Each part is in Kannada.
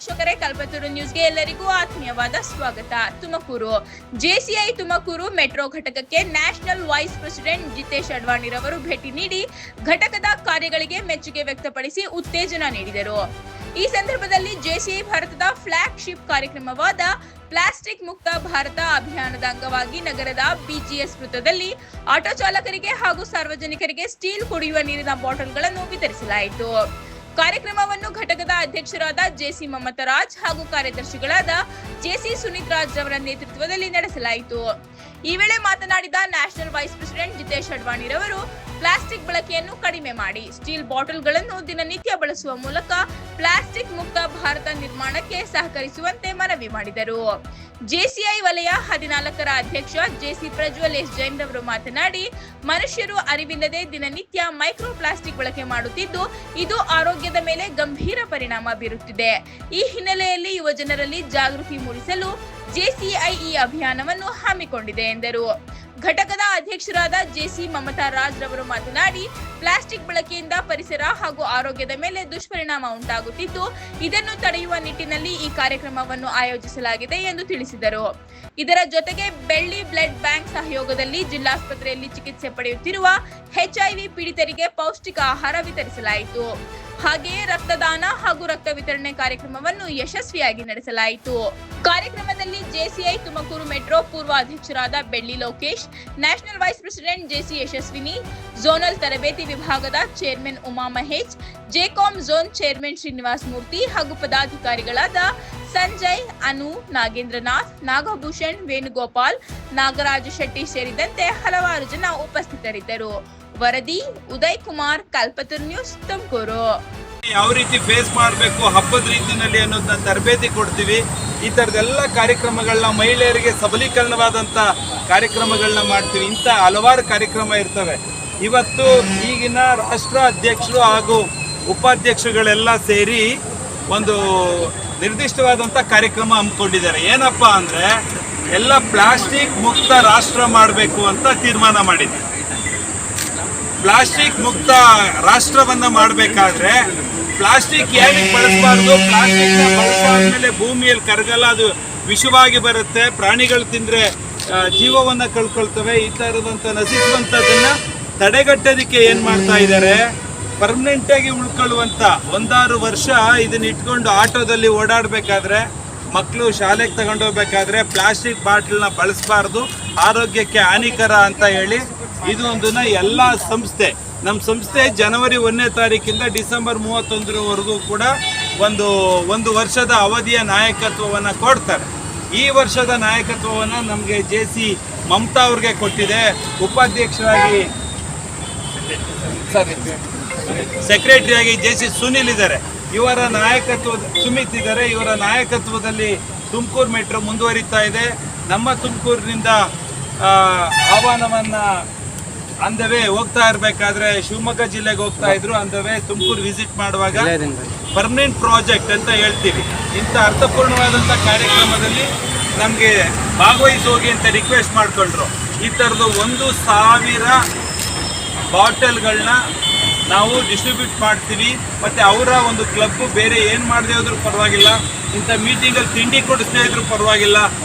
ವೀಕ್ಷಕರೇ, ಕಲ್ಪತರು ನ್ಯೂಸ್ಗೆ ಎಲ್ಲರಿಗೂ ಆತ್ಮೀಯವಾದ ಸ್ವಾಗತ. ತುಮಕೂರು ಜೆಸಿಐ ತುಮಕೂರು ಮೆಟ್ರೋ ಘಟಕಕ್ಕೆ ನ್ಯಾಷನಲ್ ವೈಸ್ ಪ್ರೆಸಿಡೆಂಟ್ ಜಿತೇಶ್ ಅಡ್ವಾಣಿರವರು ಭೇಟಿ ನೀಡಿ ಘಟಕದ ಕಾರ್ಯಗಳಿಗೆ ಮೆಚ್ಚುಗೆ ವ್ಯಕ್ತಪಡಿಸಿ ಉತ್ತೇಜನ ನೀಡಿದರು. ಈ ಸಂದರ್ಭದಲ್ಲಿ ಜೆಸಿಐ ಭಾರತದ ಫ್ಲಾಗ್ ಶಿಪ್ ಕಾರ್ಯಕ್ರಮವಾದ ಪ್ಲಾಸ್ಟಿಕ್ ಮುಕ್ತ ಭಾರತ ಅಭಿಯಾನದ ಅಂಗವಾಗಿ ನಗರದ ಬಿಜಿಎಸ್ ವೃತ್ತದಲ್ಲಿ ಆಟೋ ಚಾಲಕರಿಗೆ ಹಾಗೂ ಸಾರ್ವಜನಿಕರಿಗೆ ಸ್ಟೀಲ್ ಕುಡಿಯುವ ನೀರಿನ ಬಾಟಲ್ಗಳನ್ನು ವಿತರಿಸಲಾಯಿತು. ಕಾರ್ಯಕ್ರಮವನ್ನು ಘಟಕದ ಅಧ್ಯಕ್ಷರಾದ ಜೆಸಿ ಮಮತಾರಾಜ್ ಹಾಗೂ ಕಾರ್ಯದರ್ಶಿಗಳಾದ ಜೆಸಿ ಸುನೀತ್ ರಾಜ್ ಅವರ ನೇತೃತ್ವದಲ್ಲಿ ನಡೆಸಲಾಯಿತು. ಈ ವೇಳೆ ಮಾತನಾಡಿದ ನ್ಯಾಷನಲ್ ವೈಸ್ ಪ್ರೆಸಿಡೆಂಟ್ ಜಿತೇಶ್ ಅಡ್ವಾಣಿರವರು ಪ್ಲಾಸ್ಟಿಕ್ ಬಳಕೆಯನ್ನು ಕಡಿಮೆ ಮಾಡಿ ಸ್ಟೀಲ್ ಬಾಟಲ್ಗಳನ್ನು ದಿನನಿತ್ಯ ಬಳಸುವ ಮೂಲಕ ಪ್ಲಾಸ್ಟಿಕ್ ಮುಕ್ತ ಭಾರತ ನಿರ್ಮಾಣಕ್ಕೆ ಸಹಕರಿಸುವಂತೆ ಮನವಿ ಮಾಡಿದರು. ಜೆಸಿಐ ವಲಯ 14ರ ಅಧ್ಯಕ್ಷ ಜೆಸಿ ಪ್ರಜ್ವಲ್ ಎಸ್ ಜೈನ್ ರವರು ಮಾತನಾಡಿ, ಮನುಷ್ಯರು ಅರಿವಿಲ್ಲದೆ ದಿನನಿತ್ಯ ಮೈಕ್ರೋ ಪ್ಲಾಸ್ಟಿಕ್ ಬಳಕೆ ಮಾಡುತ್ತಿದ್ದು ಇದು ಆರೋಗ್ಯದ ಮೇಲೆ ಗಂಭೀರ ಪರಿಣಾಮ ಬೀರುತ್ತಿದೆ. ಈ ಹಿನ್ನೆಲೆಯಲ್ಲಿ ಯುವ ಜನರಲ್ಲಿ ಜಾಗೃತಿ ಮೂಡಿಸಲು ಜೆಸಿಐ ಈ ಅಭಿಯಾನವನ್ನು ಹಮ್ಮಿಕೊಂಡಿದೆ ಎಂದರು. ಘಟಕದ ಅಧ್ಯಕ್ಷರಾದ ಜೆಸಿ ಮಮತಾರಾಜ್ ರವರು ಮಾತನಾಡಿ, ಪ್ಲಾಸ್ಟಿಕ್ ಬಳಕೆಯಿಂದ ಪರಿಸರ ಹಾಗೂ ಆರೋಗ್ಯದ ಮೇಲೆ ದುಷ್ಪರಿಣಾಮ ಉಂಟಾಗುತ್ತಿದ್ದು ಇದನ್ನು ತಡೆಯುವ ನಿಟ್ಟಿನಲ್ಲಿ ಈ ಕಾರ್ಯಕ್ರಮವನ್ನು ಆಯೋಜಿಸಲಾಗಿದೆ ಎಂದು ತಿಳಿಸಿದರು. ಇದರ ಜೊತೆಗೆ ಬೆಳ್ಳಿ ಬ್ಲಡ್ ಬ್ಯಾಂಕ್ ಸಹಯೋಗದಲ್ಲಿ ಜಿಲ್ಲಾಸ್ಪತ್ರೆಯಲ್ಲಿ ಚಿಕಿತ್ಸೆ ಪಡೆಯುತ್ತಿರುವ HIV ಪೀಡಿತರಿಗೆ ಪೌಷ್ಟಿಕ ಆಹಾರ ವಿತರಿಸಲಾಯಿತು. ಹಾಗೆಯೇ ರಕ್ತದಾನ ಹಾಗೂ ರಕ್ತ ವಿತರಣೆ ಕಾರ್ಯಕ್ರಮವನ್ನು ಯಶಸ್ವಿಯಾಗಿ ನಡೆಸಲಾಯಿತು. ಕಾರ್ಯಕ್ರಮದಲ್ಲಿ ಜೆಸಿಐ ತುಮಕೂರು ಮೆಟ್ರೋ ಪೂರ್ವ ಅಧ್ಯಕ್ಷರಾದ Belli Lokesh, national vice president JC Yashaswini, zonal ತರಬೇತಿ ವಿಭಾಗದ chairman Uma Mahesh, JCOM zone chairman Srinivas Murthy ಹಾಗೂ ಪದಾಧಿಕಾರಿಗಳಾದ ಸಂಜಯ್, ಅನು, ನಾಗೇಂದ್ರನಾಥ್, ನಾಗಭೂಷಣ್, ವೇಣುಗೋಪಾಲ್, ನಾಗರಾಜ ಶೆಟ್ಟಿ ಸೇರಿದಂತೆ ಹಲವಾರು ಜನ ಉಪಸ್ಥಿತರಿದ್ದರು. ವರದಿ ಉದಯ್ ಕುಮಾರ್, ಕಲ್ಪತರು ನ್ಯೂಸ್, ತುಮಕೂರು. ಯಾವ ರೀತಿ ಫೇಸ್ ಮಾಡಬೇಕು ಹಬ್ಬದ ರೀತಿಯಲ್ಲಿ ಅನ್ನೋದನ್ನ ತರಬೇತಿ ಕೊಡ್ತೀವಿ. ಈ ಥರದೆಲ್ಲ ಕಾರ್ಯಕ್ರಮಗಳನ್ನ ಮಹಿಳೆಯರಿಗೆ ಸಬಲೀಕರಣವಾದಂಥ ಕಾರ್ಯಕ್ರಮಗಳನ್ನ ಮಾಡ್ತೀವಿ. ಇಂಥ ಹಲವಾರು ಕಾರ್ಯಕ್ರಮ ಇರ್ತವೆ. ಇವತ್ತು ಈಗಿನ ರಾಷ್ಟ್ರ ಅಧ್ಯಕ್ಷರು ಹಾಗೂ ಉಪಾಧ್ಯಕ್ಷರುಗಳೆಲ್ಲ ಸೇರಿ ಒಂದು ನಿರ್ದಿಷ್ಟವಾದಂಥ ಕಾರ್ಯಕ್ರಮ ಹಮ್ಮಿಕೊಂಡಿದ್ದಾರೆ. ಏನಪ್ಪ ಅಂದರೆ ಎಲ್ಲ ಪ್ಲಾಸ್ಟಿಕ್ ಮುಕ್ತ ರಾಷ್ಟ್ರ ಮಾಡಬೇಕು ಅಂತ ತೀರ್ಮಾನ ಮಾಡಿದ್ದಾರೆ. ಪ್ಲಾಸ್ಟಿಕ್ ಮುಕ್ತ ರಾಷ್ಟ್ರವನ್ನ ಮಾಡಬೇಕಾದ್ರೆ ಪ್ಲಾಸ್ಟಿಕ್ ಏನಕ್ಕೆ ಬಳಸಬಾರ್ದು, ಪ್ಲಾಸ್ಟಿಕ್ನ ಬಳಸಾದ್ಮೇಲೆ ಭೂಮಿಯಲ್ಲಿ ಕರಗಲ್ಲ, ಅದು ವಿಷವಾಗಿ ಬರುತ್ತೆ, ಪ್ರಾಣಿಗಳು ತಿಂದರೆ ಜೀವವನ್ನು ಕಳ್ಕೊಳ್ತವೆ. ಈ ಥರದಂಥ ನಶಿಸುವಂಥದ್ದನ್ನು ತಡೆಗಟ್ಟೋದಕ್ಕೆ ಏನು ಮಾಡ್ತಾ ಇದ್ದಾರೆ, ಪರ್ಮನೆಂಟಾಗಿ ಉಳ್ಕೊಳ್ಳುವಂಥ 1-6 ವರ್ಷ ಇದನ್ನ ಇಟ್ಕೊಂಡು ಆಟೋದಲ್ಲಿ ಓಡಾಡಬೇಕಾದ್ರೆ, ಮಕ್ಕಳು ಶಾಲೆಗೆ ತಗೊಂಡೋಗ್ಬೇಕಾದ್ರೆ ಪ್ಲಾಸ್ಟಿಕ್ ಬಾಟಲ್ನ ಬಳಸಬಾರ್ದು, ಆರೋಗ್ಯಕ್ಕೆ ಹಾನಿಕರ ಅಂತ ಹೇಳಿ ಇದು ಒಂದನ್ನ ಎಲ್ಲ ಸಂಸ್ಥೆ, ನಮ್ಮ ಸಂಸ್ಥೆ ಜನವರಿ 1ನೇ ತಾರೀಕಿಂದ ಡಿಸೆಂಬರ್ 31ರವರೆಗೂ ಕೂಡ ಒಂದು ವರ್ಷದ ಅವಧಿಯ ನಾಯಕತ್ವವನ್ನು ಕೊಡ್ತಾರೆ. ಈ ವರ್ಷದ ನಾಯಕತ್ವವನ್ನು ನಮಗೆ ಜೆಸಿ ಮಮತಾ ಅವ್ರಿಗೆ ಕೊಟ್ಟಿದೆ. ಉಪಾಧ್ಯಕ್ಷರಾಗಿ ಸೆಕ್ರೆಟರಿಯಾಗಿ ಜೆಸಿ ಸುನಿಲ್ ಇದ್ದಾರೆ, ಇವರ ಸುಮಿತ್ ಇದ್ದಾರೆ. ಇವರ ನಾಯಕತ್ವದಲ್ಲಿ ತುಮಕೂರು ಮೆಟ್ರೋ ಮುಂದುವರಿತಾ ಇದೆ. ನಮ್ಮ ತುಮಕೂರಿನಿಂದ ಆಹ್ವಾನವನ್ನು ಅಂದವೇ ಹೋಗ್ತಾ ಇರಬೇಕಾದ್ರೆ ಶಿವಮೊಗ್ಗ ಜಿಲ್ಲೆಗೆ ಹೋಗ್ತಾ ಇದ್ರು, ಅಂದವೇ ತುಮಕೂರು ವಿಸಿಟ್ ಮಾಡುವಾಗ ಪರ್ಮನೆಂಟ್ ಪ್ರಾಜೆಕ್ಟ್ ಅಂತ ಹೇಳ್ತೀವಿ. ಇಂಥ ಅರ್ಥಪೂರ್ಣವಾದಂಥ ಕಾರ್ಯಕ್ರಮದಲ್ಲಿ ನಮಗೆ ಭಾಗವಹಿಸೋಗಿ ಅಂತ ರಿಕ್ವೆಸ್ಟ್ ಮಾಡಿಕೊಂಡ್ರು. ಈ ಥರದ್ದು 1,000 ಬಾಟಲ್ಗಳನ್ನ ನಾವು ಡಿಸ್ಟ್ರಿಬ್ಯೂಟ್ ಮಾಡ್ತೀವಿ. ಮತ್ತು ಅವರ ಒಂದು ಕ್ಲಬ್ಬು ಬೇರೆ ಏನು ಮಾಡದೇ ಹೋದ್ರೂ ಪರವಾಗಿಲ್ಲ, ಇಂಥ ಮೀಟಿಂಗಲ್ಲಿ ತಿಂಡಿ ಕೊಡಿಸದೇ ಇದ್ರೂ ಪರವಾಗಿಲ್ಲ,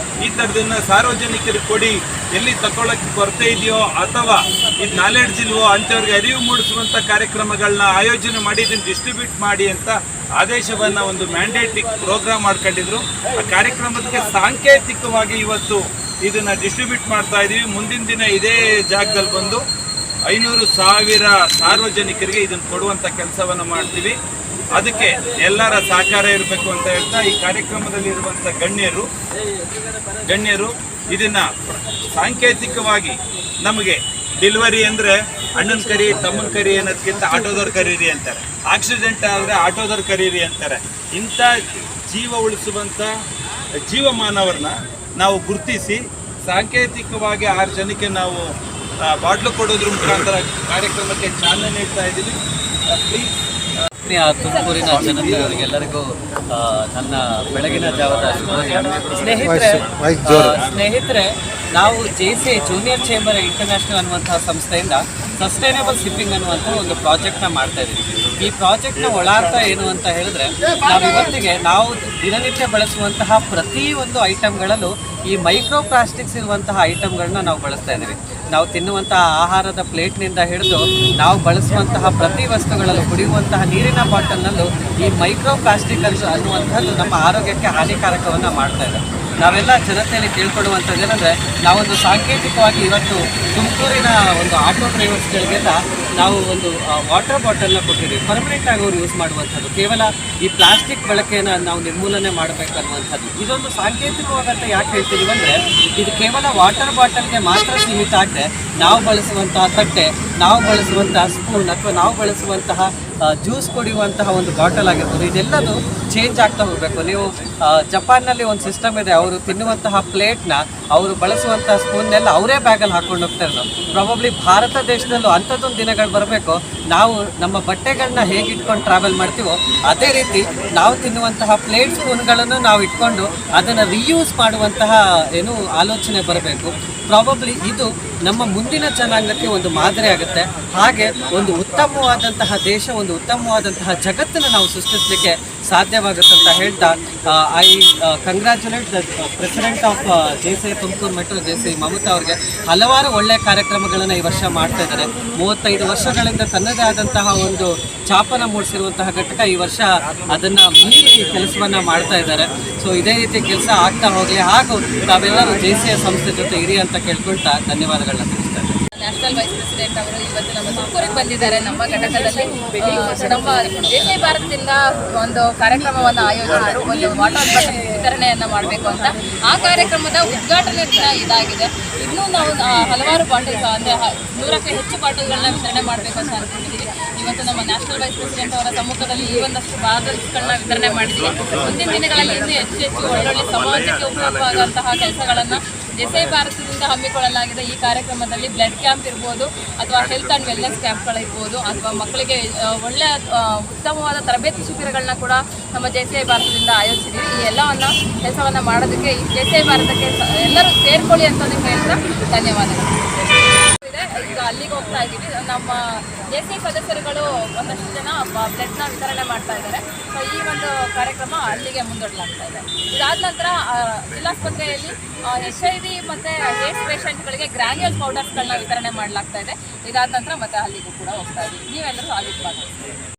ಈ ಥರದನ್ನು ಸಾರ್ವಜನಿಕರಿಗೆ ಕೊಡಿ. ಎಲ್ಲಿ ತಗೊಳ್ಳೋಕ್ಕೆ ಕೊರತೆ ಇದೆಯೋ ಅಥವಾ ಇದು ನಾಲೆಡ್ಜ್ ಇಲ್ವೋ ಅಂಥವ್ರಿಗೆ ಅರಿವು ಮೂಡಿಸುವಂಥ ಕಾರ್ಯಕ್ರಮಗಳನ್ನ ಆಯೋಜನೆ ಮಾಡಿ ಇದನ್ನು ಡಿಸ್ಟ್ರಿಬ್ಯೂಟ್ ಮಾಡಿ ಅಂತ ಆದೇಶವನ್ನು ಒಂದು ಮ್ಯಾಂಡೇಟಿಕ್ ಪ್ರೋಗ್ರಾಮ್ ಮಾಡ್ಕೊಂಡಿದ್ರು. ಆ ಕಾರ್ಯಕ್ರಮಕ್ಕೆ ಸಾಂಕೇತಿಕವಾಗಿ ಇವತ್ತು ಇದನ್ನು ಡಿಸ್ಟ್ರಿಬ್ಯೂಟ್ ಮಾಡ್ತಾ ಇದ್ದೀವಿ. ಮುಂದಿನ ದಿನ ಇದೇ ಜಾಗದಲ್ಲಿ ಬಂದು 500,000 ಸಾರ್ವಜನಿಕರಿಗೆ ಇದನ್ನು ಕೊಡುವಂಥ ಕೆಲಸವನ್ನು ಮಾಡ್ತೀವಿ. ಅದಕ್ಕೆ ಎಲ್ಲರ ಸಹಕಾರ ಇರಬೇಕು ಅಂತ ಹೇಳ್ತಾ ಈ ಕಾರ್ಯಕ್ರಮದಲ್ಲಿ ಇರುವಂಥ ಗಣ್ಯರು ಇದನ್ನು ಸಾಂಕೇತಿಕವಾಗಿ ನಮಗೆ ಡೆಲಿವರಿ ಅಂದರೆ ಅಣ್ಣನ ಕರಿ ತಮ್ಮನ ಕರಿ ಅನ್ನೋದಕ್ಕಿಂತ ಆಟೋದವ್ರು ಕರೀರಿ ಅಂತಾರೆ, ಆಕ್ಸಿಡೆಂಟ್ ಆದರೆ ಆಟೋದವ್ರು ಕರೀರಿ ಅಂತಾರೆ. ಇಂಥ ಜೀವ ಉಳಿಸುವಂಥ ಜೀವಮಾನವರನ್ನ ನಾವು ಗುರುತಿಸಿ ಸಾಂಕೇತಿಕವಾಗಿ 6 ಜನಕ್ಕೆ ನಾವು ಬಾಟ್ಲು ಕೊಡೋದ್ರ ಮುಖಾಂತರ ಕಾರ್ಯಕ್ರಮಕ್ಕೆ ಚಾಲನೆ ನೀಡ್ತಾ ಇದ್ದೀವಿ. ಪ್ಲೀಸ್ ತುಮಕೂರಿನ ಜನತೆಯವರಿಗೆಲ್ಲರಿಗೂ ನನ್ನ ಬೆಳಗಿನ ಜಾವದ ಸ್ನೇಹಿತರೆ, ನಾವು ಜೆಸಿ ಜೂನಿಯರ್ ಚೇಂಬರ್ ಇಂಟರ್ನ್ಯಾಷನಲ್ ಅನ್ನುವಂತಹ ಸಂಸ್ಥೆಯಿಂದ ಸಸ್ಟೈನೇಬಲ್ ಶಿಪ್ಪಿಂಗ್ ಅನ್ನುವಂಥ ಒಂದು ಪ್ರಾಜೆಕ್ಟ್ನ ಮಾಡ್ತಾ ಇದ್ದೀವಿ. ಈ ಪ್ರಾಜೆಕ್ಟ್ನ ಒಳಾರ್ಥ ಏನು ಅಂತ ಹೇಳಿದ್ರೆ, ಇವತ್ತಿಗೆ ನಾವು ದಿನನಿತ್ಯ ಬಳಸುವಂತಹ ಪ್ರತಿಯೊಂದು ಐಟಮ್ಗಳಲ್ಲೂ ಈ ಮೈಕ್ರೋ ಪ್ಲಾಸ್ಟಿಕ್ಸ್ ಇರುವಂತಹ ಐಟಮ್ಗಳನ್ನ ನಾವು ಬಳಸ್ತಾ ಇದ್ದೀವಿ. ನಾವು ತಿನ್ನುವಂತಹ ಆಹಾರದ ಪ್ಲೇಟ್ನಿಂದ ಹಿಡಿದು ನಾವು ಬಳಸುವಂತಹ ಪ್ರತಿ ವಸ್ತುಗಳಲ್ಲೂ, ಕುಡಿಯುವಂತಹ ನೀರಿನ ಬಾಟಲ್ನಲ್ಲೂ ಈ ಮೈಕ್ರೋ ಪ್ಲಾಸ್ಟಿಕ್ ಅನ್ನುವಂಥದ್ದು ನಮ್ಮ ಆರೋಗ್ಯಕ್ಕೆ ಹಾನಿಕಾರಕವನ್ನು ಮಾಡ್ತಾ ಇದೆ. ನಾವೆಲ್ಲ ಜನತೆಯಲ್ಲಿ ಕೇಳ್ಕೊಳ್ಳುವಂಥದ್ದು ಏನಂದರೆ, ನಾವೊಂದು ಸಾಂಕೇತಿಕವಾಗಿ ಇವತ್ತು ತುಮಕೂರಿನ ಒಂದು ಆಟೋ ಡ್ರೈವರ್ಸ್ಗಳಿಗೆಲ್ಲ ನಾವು ಒಂದು ವಾಟರ್ ಬಾಟಲ್ನ ಕೊಟ್ಟಿದ್ದೀವಿ, ಪರ್ಮನೆಂಟಾಗಿ ಅವರು ಯೂಸ್ ಮಾಡುವಂಥದ್ದು. ಕೇವಲ ಈ ಪ್ಲಾಸ್ಟಿಕ್ ಬಳಕೆಯನ್ನು ನಾವು ನಿರ್ಮೂಲನೆ ಮಾಡಬೇಕನ್ನುವಂಥದ್ದು. ಇದೊಂದು ಸಾಂಕೇತಿಕವಾಗಂತ ಯಾಕೆ ಹೇಳ್ತೀವಿ ಅಂದರೆ, ಇದು ಕೇವಲ ವಾಟರ್ ಬಾಟಲ್ಗೆ ಮಾತ್ರ ಸೀಮಿತ ಆಗದೆ ನಾವು ಬಳಸುವಂತಹ ತಟ್ಟೆ, ನಾವು ಬಳಸುವಂತಹ ಸ್ಪೂನ್ ಅಥವಾ ನಾವು ಬಳಸುವಂತಹ ಜ್ಯೂಸ್ ಕುಡಿಯುವಂತಹ ಒಂದು ಬಾಟಲ್ ಆಗಿರ್ಬೋದು, ಇದೆಲ್ಲದು ಚೇಂಜ್ ಆಗ್ತಾ ಹೋಗಬೇಕು. ನೀವು ಜಪಾನ್ನಲ್ಲಿ ಒಂದು ಸಿಸ್ಟಮ್ ಇದೆ, ಅವರು ತಿನ್ನುವಂತಹ ಪ್ಲೇಟ್ನ, ಅವರು ಬಳಸುವಂತಹ ಸ್ಪೂನ್ನೆಲ್ಲ ಅವರೇ ಬ್ಯಾಗಲ್ಲಿ ಹಾಕೊಂಡು ಹೋಗ್ತಾ ಇರೋದು. ಪ್ರಾಬಬ್ಲಿ ಭಾರತ ದೇಶದಲ್ಲೂ ಅಂಥದ್ದೊಂದು ದಿನಗಳು ಬರಬೇಕು, ನಾವು ನಮ್ಮ ಬಟ್ಟೆಗಳನ್ನ ಹೇಗೆ ಇಟ್ಕೊಂಡು ಟ್ರಾವೆಲ್ ಮಾಡ್ತೀವೋ ಅದೇ ರೀತಿ ನಾವು ತಿನ್ನುವಂತಹ ಪ್ಲೇಟ್ ಸ್ಪೂನ್ಗಳನ್ನು ನಾವು ಇಟ್ಕೊಂಡು ಅದನ್ನು ರಿಯೂಸ್ ಮಾಡುವಂತಹ ಆಲೋಚನೆ ಬರಬೇಕು. ಪ್ರಾಬಬ್ಲಿ ಇದು ನಮ್ಮ ಮುಂದಿನ ಜನಾಂಗಕ್ಕೆ ಒಂದು ಮಾದರಿ ಆಗುತ್ತೆ. ಹಾಗೆ ಒಂದು ಉತ್ತಮವಾದಂತಹ ದೇಶ, ಒಂದು ಉತ್ತಮವಾದಂತಹ ಜಗತ್ತನ್ನು ನಾವು ಸೃಷ್ಟಿಸಲಿಕ್ಕೆ ಸಾಧ್ಯವಾಗುತ್ತೆ ಅಂತ ಹೇಳ್ತಾ, I congratulate the president of JCI Tumakuru metro JCI Mamata ಅವರಿಗೆ ಹಲವಾರು ಒಳ್ಳೆಯ ಕಾರ್ಯಕ್ರಮಗಳನ್ನು ಈ ವರ್ಷ ಮಾಡ್ತಾ ಇದ್ದಾರೆ. 35 ವರ್ಷಗಳಿಂದ ತನ್ನದೇ ಆದಂತಹ ಒಂದು ಛಾಪನ ಮೂಡಿಸಿರುವಂತಹ ಘಟಕ ಈ ವರ್ಷ ಅದನ್ನು ಮೀರಿ ಕೆಲಸವನ್ನು ಮಾಡ್ತಾ ಇದ್ದಾರೆ. ಸೊ ಇದೇ ರೀತಿ ಕೆಲಸ ಆಗ್ತಾ ಹೋಗಲಿ, ಹಾಗೂ ತಾವೆಲ್ಲರೂ JCI ಸಂಸ್ಥೆ ಜೊತೆ ಇರಿ ಅಂತ ಕೇಳ್ಕೊಳ್ತಾ ಧನ್ಯವಾದಗಳನ್ನ ತಿಳಿಸ್ತಾರೆ. ನ್ಯಾಷನಲ್ ವೈಸ್ ಪ್ರೆಸಿಡೆಂಟ್ ಅವರು ಇವತ್ತು ನಮ್ಮ ತುಮಕೂರಿಗೆ ಬಂದಿದ್ದಾರೆ. ನಮ್ಮ ಘಟಕದಲ್ಲಿ ನಮ್ಮ JCI ಭಾರತದಿಂದ ಒಂದು ಕಾರ್ಯಕ್ರಮವನ್ನು ಆಯೋಜಿಸಿದರು, ಒಂದು ವಾಟರ್ ಬಾಟಲ್ ವಿತರಣೆಯನ್ನು ಮಾಡಬೇಕು ಅಂತ. ಆ ಕಾರ್ಯಕ್ರಮದ ಉದ್ಘಾಟನೆ ದಿನ ಇದಾಗಿದೆ. ಇನ್ನೂ ನಾವು ಹಲವಾರು ಬಾಟಲ್ಸ್ ಅಂದರೆ 100ಕ್ಕೂ ಹೆಚ್ಚು ಬಾಟಲ್ಗಳನ್ನ ವಿತರಣೆ ಮಾಡಬೇಕು ಅಂತ ಅಂದ್ಕೊಂಡಿದ್ದೀವಿ. ಇವತ್ತು ನಮ್ಮ ನ್ಯಾಷನಲ್ ವೈಸ್ ಪ್ರೆಸಿಡೆಂಟ್ ಅವರ ಸಮ್ಮುಖದಲ್ಲಿ ಈ ಒಂದಷ್ಟು ಬಾಟಲ್ಸ್ಗಳನ್ನ ವಿತರಣೆ ಮಾಡಿದ್ದೀವಿ. ಮುಂದಿನ ದಿನಗಳಲ್ಲಿ ಇನ್ನೂ ಹೆಚ್ಚು ಒಳ್ಳೊಳ್ಳೆ ಸಮಾಜಕ್ಕೆ ಉಪಯೋಗವಾಗುವಂತಹ ಕೆಲಸಗಳನ್ನು JCI ಭಾರತದಿಂದ ಹಮ್ಮಿಕೊಳ್ಳಲಾಗಿದೆ. ಈ ಕಾರ್ಯಕ್ರಮದಲ್ಲಿ ಬ್ಲಡ್ ಕ್ಯಾಂಪ್ ಇರ್ಬೋದು, ಅಥವಾ ಹೆಲ್ತ್ ಆ್ಯಂಡ್ ವೆಲ್ನೆಸ್ ಕ್ಯಾಂಪ್ಗಳಿರ್ಬೋದು, ಅಥವಾ ಮಕ್ಕಳಿಗೆ ಒಳ್ಳೆಯ ಉತ್ತಮವಾದ ತರಬೇತಿ ಶಿಬಿರಗಳನ್ನ ಕೂಡ ನಮ್ಮ JCI ಭಾರತದಿಂದ ಆಯೋಜಿಸಿದ್ದೀವಿ. ಈ ಎಲ್ಲವನ್ನು ಕೆಲಸವನ್ನು ಮಾಡೋದಕ್ಕೆ ಈ JCI ಭಾರತಕ್ಕೆ ಎಲ್ಲರೂ ಸೇರ್ಕೊಳ್ಳಿ ಅಂತಲೇ ಹೇಳ್ತಾ ಧನ್ಯವಾದಗಳು. ಈಗ ಅಲ್ಲಿಗೆ ಹೋಗ್ತಾ ಇದ್ದೀವಿ. ನಮ್ಮ JCI ಸದಸ್ಯರುಗಳು ಒಂದಷ್ಟು ಜನ ಬ್ಲಡ್ನ ವಿತರಣೆ ಮಾಡ್ತಾ ಇದ್ದಾರೆ. ಸೊ ಈ ಒಂದು ಕಾರ್ಯಕ್ರಮ ಅಲ್ಲಿಗೆ ಮುಂದೂಡಲಾಗ್ತಾ ಇದೆ. ಇದಾದ ನಂತರ ಜಿಲ್ಲಾಸ್ಪತ್ರೆಯಲ್ಲಿ HIV ಮತ್ತು ಏಡ್ಸ್ ಪೇಷಂಟ್ಗಳಿಗೆ ಗ್ರ್ಯಾನ್ಯೂಲ್ ಪೌಡರ್ಸ್ಗಳನ್ನ ವಿತರಣೆ ಮಾಡಲಾಗ್ತಾ ಇದೆ. ಇದಾದ ನಂತರ ಮತ್ತೆ ಅಲ್ಲಿಗೂ ಕೂಡ ಹೋಗ್ತಾ ಇದ್ದೀವಿ. ನೀವೆಲ್ಲರೂ ಅಲ್ಲಿಗೆ ಭಾಗವಹಿಸ್ತೀವಿ.